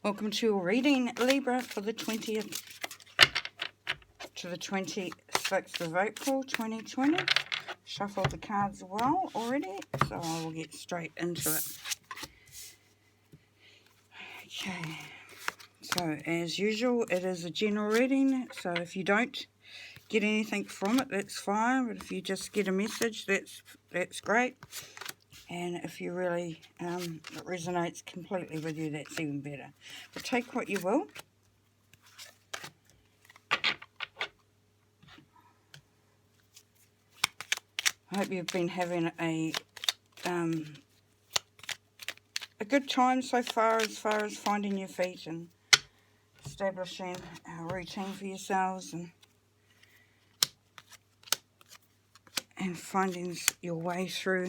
Welcome to your reading, Libra, for the 20th to the 26th of April 2020. Shuffled the cards well already, so I will get straight into it. Okay, so as usual, it is a general reading, so if you don't get anything from it, that's fine, but if you just get a message, that's great. And if you really, it resonates completely with you, that's even better. But take what you will. I hope you've been having a good time so far as finding your feet and establishing a routine for yourselves and finding your way through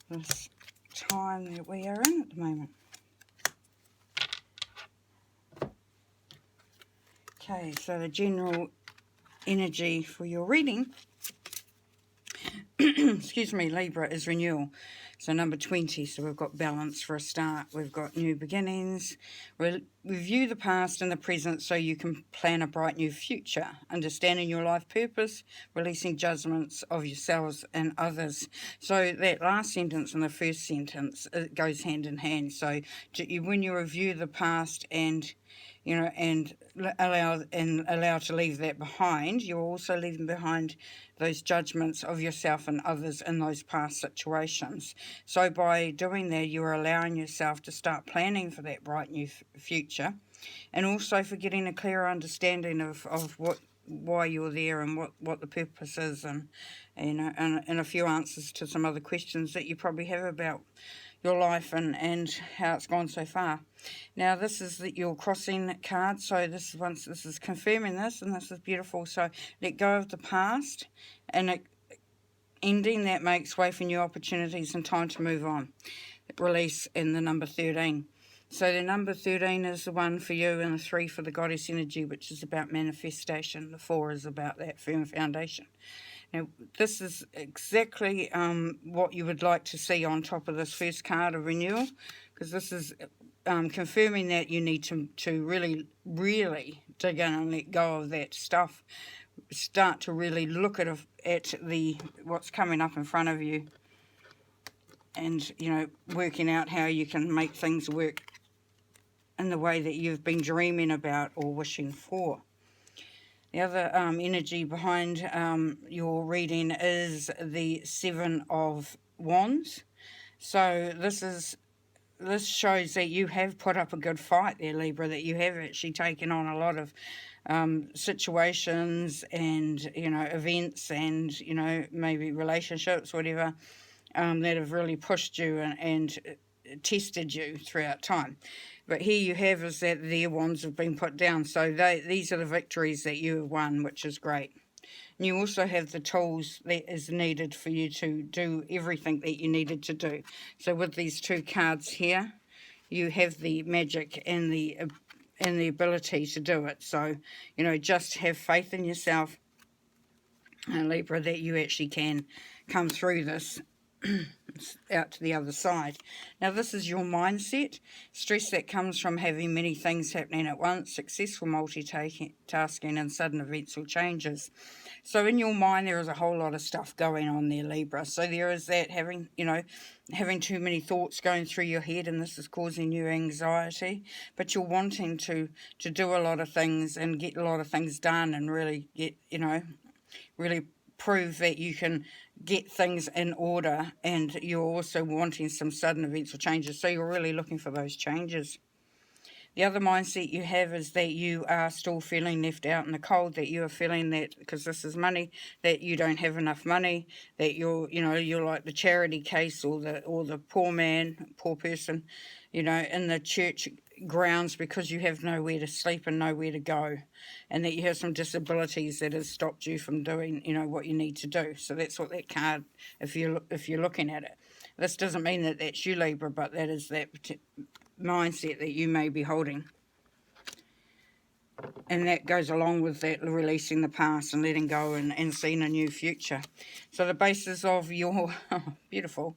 this time that we are in at the moment. Okay, so the general energy for your reading, excuse me, Libra, is renewal. So number 20, so we've got balance for a start. We've got new beginnings. Review the past and the present so you can plan a bright new future. Understanding your life purpose, releasing judgments of yourselves and others. So that last sentence and the first sentence, it goes hand in hand. So when you review the past and and allow to leave that behind, you're also leaving behind those judgments of yourself and others in those past situations. So by doing that, you're allowing yourself to start planning for that bright new future, and also for getting a clearer understanding of why you're there and what the purpose is, and a few answers to some other questions that you probably have about your life and how it's gone so far. Now this is your crossing card, so this is confirming this, and this is beautiful. So let go of the past, and ending that makes way for new opportunities and time to move on. Release in the number 13. So the number 13 is the one for you, and the 3 for the goddess energy, which is about manifestation. The 4 is about that firm foundation. Now, this is exactly what you would like to see on top of this first card of renewal, because this is confirming that you need to really, really dig in and let go of that stuff. Start to really look at what's coming up in front of you, and working out how you can make things work in the way that you've been dreaming about or wishing for. The other energy behind your reading is the 7 of Wands. So this shows that you have put up a good fight there, Libra, that you have actually taken on a lot of situations and events and maybe relationships, whatever, that have really pushed you and tested you throughout time. But here you have is that their wands have been put down. So these are the victories that you have won, which is great. And you also have the tools that is needed for you to do everything that you needed to do. So with these 2 cards here, you have the magic and the ability to do it. So, just have faith in yourself, Libra, that you actually can come through this out to the other side. Now this is your mindset. Stress that comes from having many things happening at once, successful multitasking and sudden events or changes. So in your mind there is a whole lot of stuff going on there, Libra. So there is that having too many thoughts going through your head, and this is causing you anxiety, but you're wanting to do a lot of things and get a lot of things done and really get really prove that you can get things in order, and you're also wanting some sudden events or changes, so you're really looking for those changes. The other mindset you have is that you are still feeling left out in the cold, that you are feeling that, because this is money, that you don't have enough money, that you're like the charity case or the poor person, in the church grounds, because you have nowhere to sleep and nowhere to go, and that you have some disabilities that has stopped you from doing what you need to do. So that's what that card, if you're looking at it, this doesn't mean that that's you, Libra, but that is that mindset that you may be holding, and that goes along with that releasing the past and letting go and seeing a new future. So the basis of your beautiful,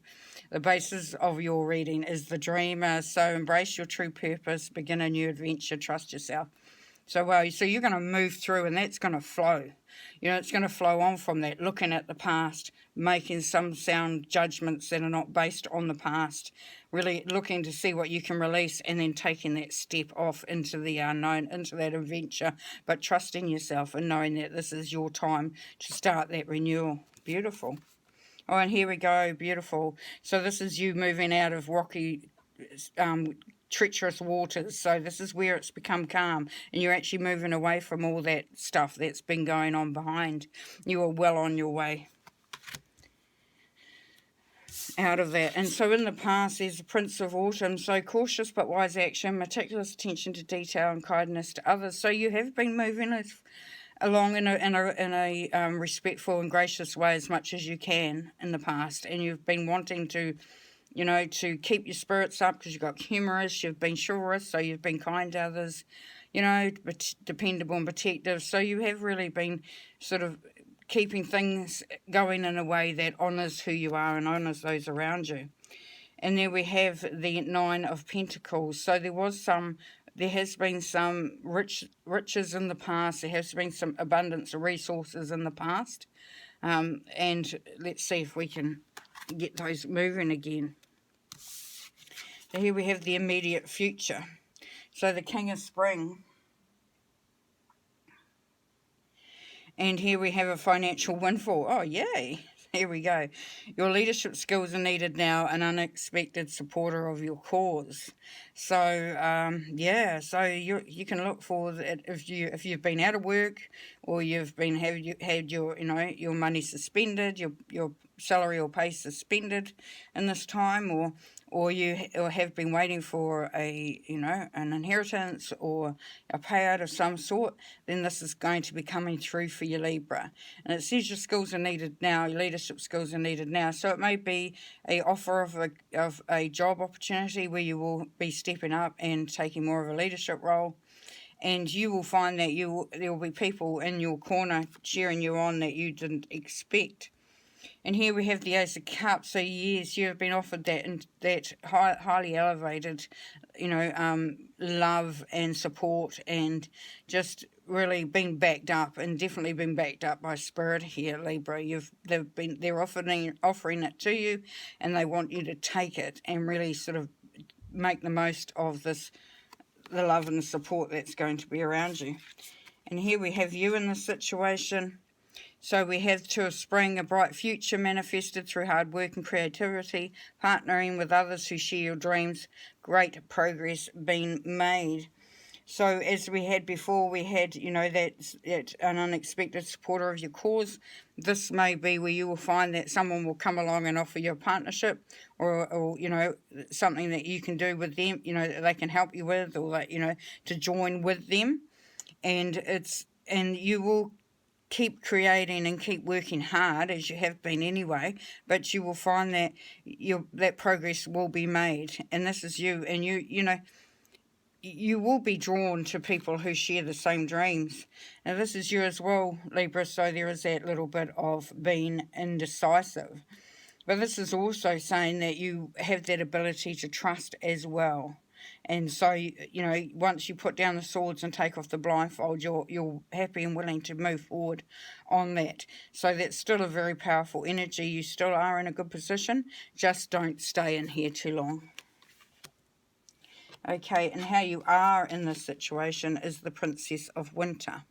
The basis of your reading is the dreamer. So embrace your true purpose, begin a new adventure, trust yourself. So, so you're going to move through, and that's going to flow. You know, it's going to flow on from that, looking at the past, making some sound judgments that are not based on the past, really looking to see what you can release, and then taking that step off into the unknown, into that adventure, but trusting yourself and knowing that this is your time to start that renewal. Beautiful. Oh, and here we go. Beautiful. So this is you moving out of rocky, treacherous waters. So this is where it's become calm, and you're actually moving away from all that stuff that's been going on behind. You are well on your way out of that. And so in the past, there's the Prince of Autumn. So cautious but wise action, meticulous attention to detail, and kindness to others. So you have been moving along in a respectful and gracious way as much as you can in the past, and you've been wanting to, you know, to keep your spirits up because you've got humorous, you've been chivalrous, so you've been kind to others, you know, but dependable and protective. So you have really been sort of keeping things going in a way that honours who you are and honours those around you. And there we have the Nine of Pentacles. So there has been some riches in the past. There has been some abundance of resources in the past. And let's see if we can get those moving again. So here we have the immediate future. So the King of Spring. And here we have a financial windfall. Oh, yay. Here we go. Your leadership skills are needed now, an unexpected supporter of your cause. So, yeah, so you can look for that if you've been out of work, or you've been had your your money suspended, your salary or pay suspended in this time, or you have been waiting for an inheritance or a payout of some sort, then this is going to be coming through for you, Libra. And it says your skills are needed now, your leadership skills are needed now. So it may be a offer of a job opportunity where you will be stepping up and taking more of a leadership role. And you will find that there will be people in your corner cheering you on that you didn't expect. And here we have the Ace of Cups. So yes, you have been offered that highly elevated, love and support, and just really been backed up, and definitely been backed up by Spirit here, Libra. They're offering it to you, and they want you to take it and really sort of make the most of the love and the support that's going to be around you. And here we have you in this situation. So we have Two of Spring, a bright future manifested through hard work and creativity, partnering with others who share your dreams, great progress being made. So as we had before, we had, that an unexpected supporter of your cause. This may be where you will find that someone will come along and offer you a partnership, or something that you can do with them, that they can help you with, or that, to join with them. And you will keep creating and keep working hard, as you have been anyway, but you will find that that progress will be made. And this is you, and you will be drawn to people who share the same dreams. Now this is you as well, Libra, so there is that little bit of being indecisive. But this is also saying that you have that ability to trust as well. And so, once you put down the swords and take off the blindfold, you're happy and willing to move forward on that. So that's still a very powerful energy. You still are in a good position. Just don't stay in here too long. Okay, and how you are in this situation is the Princess of Winter.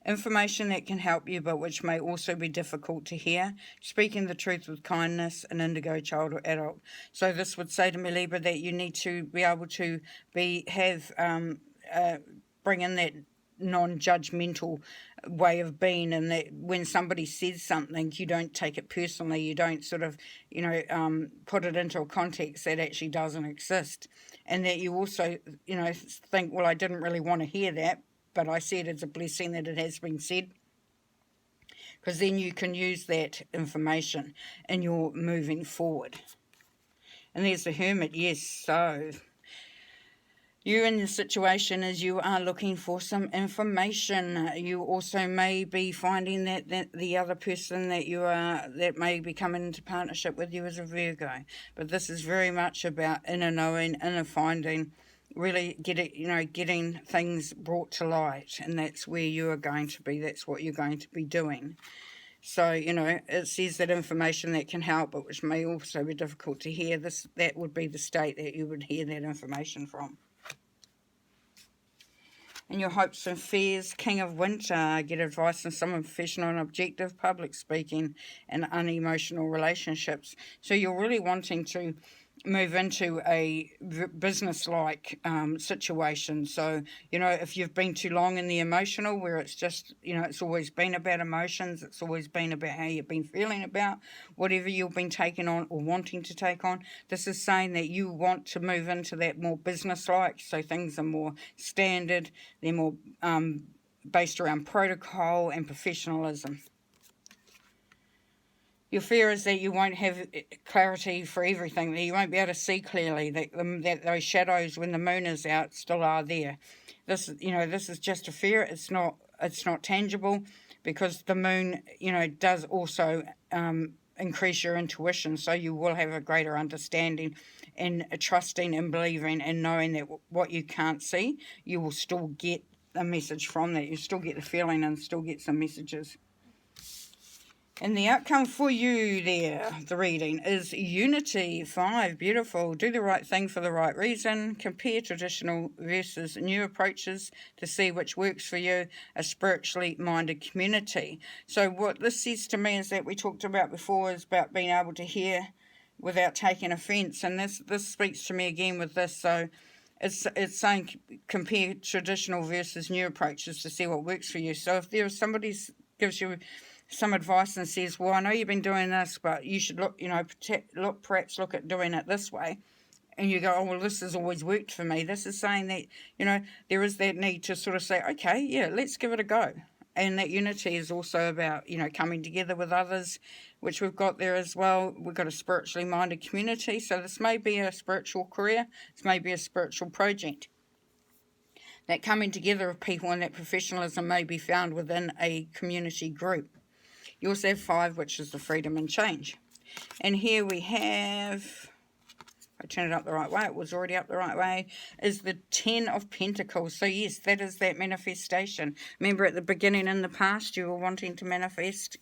Information that can help you, but which may also be difficult to hear. Speaking the truth with kindness, an indigo, child, or adult. So this would say to me, Libra, that you need to be able to bring in that non-judgmental way of being, and that when somebody says something, you don't take it personally. You don't sort of, put it into a context that actually doesn't exist. And that you also, think, well, I didn't really want to hear that, but I see it as a blessing that it has been said, because then you can use that information in your moving forward. And there's the Hermit, yes. So You in the situation is you are looking for some information. You also may be finding that the other person that may be coming into partnership with you is a Virgo. But this is very much about inner knowing, inner finding, really getting things brought to light, and that's where you are going to be. That's what you're going to be doing. So, it says that information that can help, but which may also be difficult to hear. That would be the state that you would hear that information from. In your hopes and fears, King of Winter, get advice on some professional and objective public speaking and unemotional relationships. So you're really wanting to move into a business-like situation. So, if you've been too long in the emotional, where it's just, it's always been about emotions, it's always been about how you've been feeling about whatever you've been taking on or wanting to take on, this is saying that you want to move into that more business-like, so things are more standard, they're more based around protocol and professionalism. Your fear is that you won't have clarity for everything, that you won't be able to see clearly, that those shadows when the moon is out still are there. This is just a fear. It's not tangible, because the moon, does also increase your intuition, so you will have a greater understanding and trusting and believing and knowing that what you can't see, you will still get a message from that. You still get the feeling and still get some messages. And the outcome for you there, the reading, is Unity 5. Beautiful. Do the right thing for the right reason. Compare traditional versus new approaches to see which works for you. A spiritually minded community. So what this says to me is that we talked about before is about being able to hear without taking offence. And this speaks to me again with this. So it's saying compare traditional versus new approaches to see what works for you. So if there is somebody gives you some advice and says, well, I know you've been doing this, but you should perhaps look at doing it this way. And you go, oh, well, this has always worked for me. This is saying that, there is that need to sort of say, okay, yeah, let's give it a go. And that unity is also about, coming together with others, which we've got there as well. We've got a spiritually minded community. So this may be a spiritual career. This may be a spiritual project. That coming together of people and that professionalism may be found within a community group. You also have 5, which is the freedom and change. And here we have, I turned it up the right way, it was already up the right way, is the 10 of Pentacles. So yes, that is that manifestation. Remember at the beginning in the past you were wanting to manifest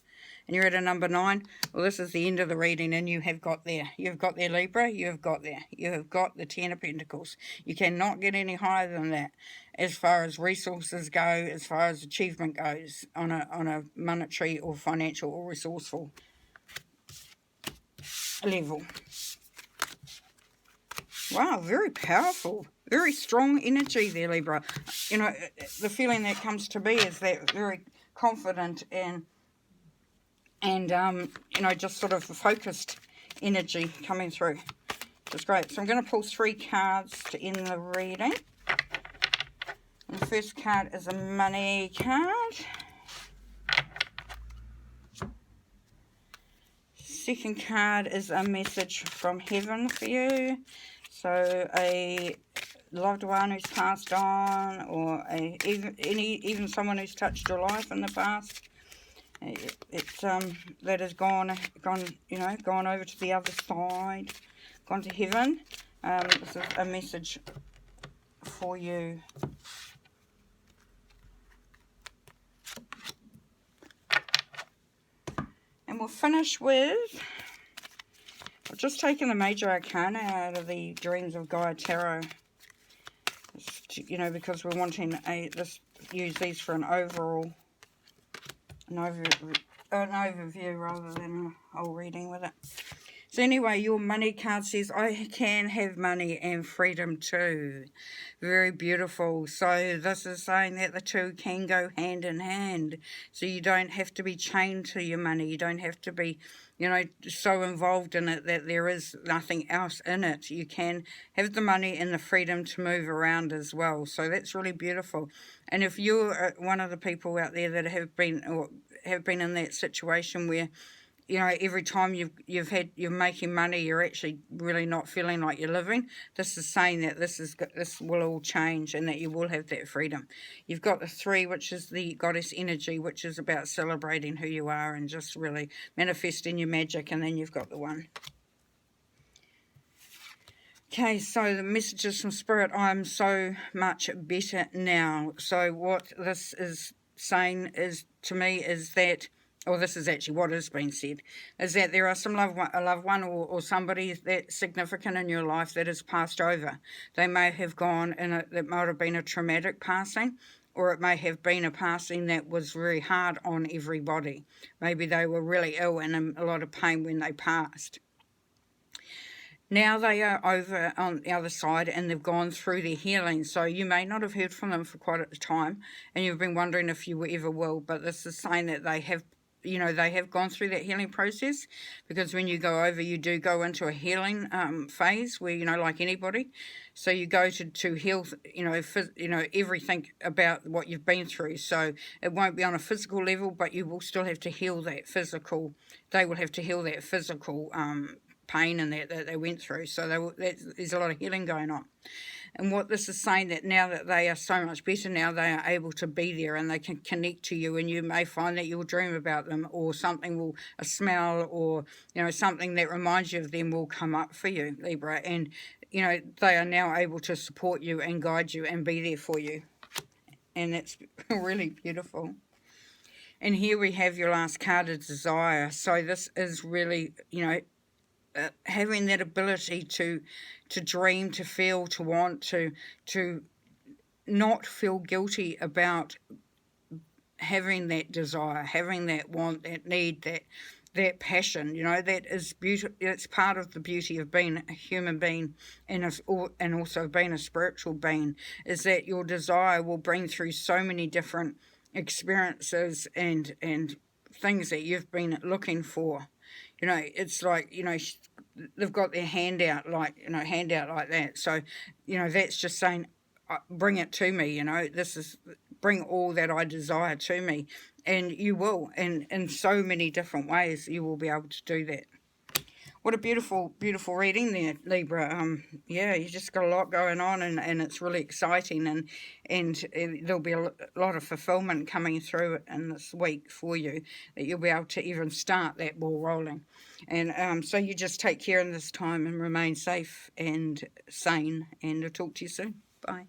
and you're at a number 9. Well, this is the end of the reading and you have got there. You've got there, Libra, you have got there. You have got the 10 of Pentacles. You cannot get any higher than that as far as resources go, as far as achievement goes on a monetary or financial or resourceful level. Wow, very powerful, very strong energy there, Libra. The feeling that comes to me is that very confident and just sort of focused energy coming through. It's great. So I'm going to pull 3 cards to end the reading. And the first card is a money card. Second card is a message from heaven for you. So a loved one who's passed on, or even someone who's touched your life in the past. That has gone over to the other side, gone to heaven. This is a message for you. And we'll finish with, I've just taken the major arcana out of the Dreams of Gaia Tarot. Because we're wanting use these for an overview rather than a whole reading with it. So anyway, your money card says, I can have money and freedom too. Very beautiful. So this is saying that the two can go hand in hand. So you don't have to be chained to your money. You don't have to be, so involved in it that there is nothing else in it. You can have the money and the freedom to move around as well. So that's really beautiful. And if you're one of the people out there that have been in that situation where you know, every time you're making money, you're actually really not feeling like you're living. This is saying that this will all change and that you will have that freedom. You've got the 3, which is the goddess energy, which is about celebrating who you are and just really manifesting your magic. And then you've got the 1. Okay, so the messages from Spirit, I'm so much better now. So what this is saying is, to me, is that, or this is actually what has been said, is that there are some a loved one or somebody that's significant in your life that has passed over. They may have gone, that might have been a traumatic passing, or it may have been a passing that was very hard on everybody. Maybe they were really ill and in a lot of pain when they passed. Now they are over on the other side and they've gone through their healing. So you may not have heard from them for quite a time and you've been wondering if you ever will. But this is saying that they have, you know, they have gone through that healing process, because when you go over, you do go into a healing phase where, you know, like anybody. So you go to heal, you know, everything about what you've been through. So it won't be on a physical level, but you will still have to heal that physical. They will have to heal that physical pain and that they went through. So there's a lot of healing going on. And what this is saying, that now that they are so much better, now they are able to be there and they can connect to you, and you may find that you'll dream about them, or something will, a smell, or, you know, something that reminds you of them will come up for you, Libra. And, you know, they are now able to support you and guide you and be there for you. And that's really beautiful. And here we have your last card of desire. So this is really, you know, having that ability to dream, to feel, to want, to not feel guilty about having that desire, having that want, that need, that passion. You know, that is beauty. It's part of the beauty of being a human being and also being a spiritual being, is that your desire will bring through so many different experiences and things that you've been looking for. You know, it's like, you know, they've got their hand out like that. So, you know, that's just saying, bring it to me, you know, bring all that I desire to me. And you will, and in so many different ways, you will be able to do that. What a beautiful, beautiful reading there, Libra. Yeah, you just got a lot going on, and it's really exciting, and there'll be a lot of fulfillment coming through in this week for you, that you'll be able to even start that ball rolling. And so you just take care in this time and remain safe and sane, and I'll talk to you soon. Bye.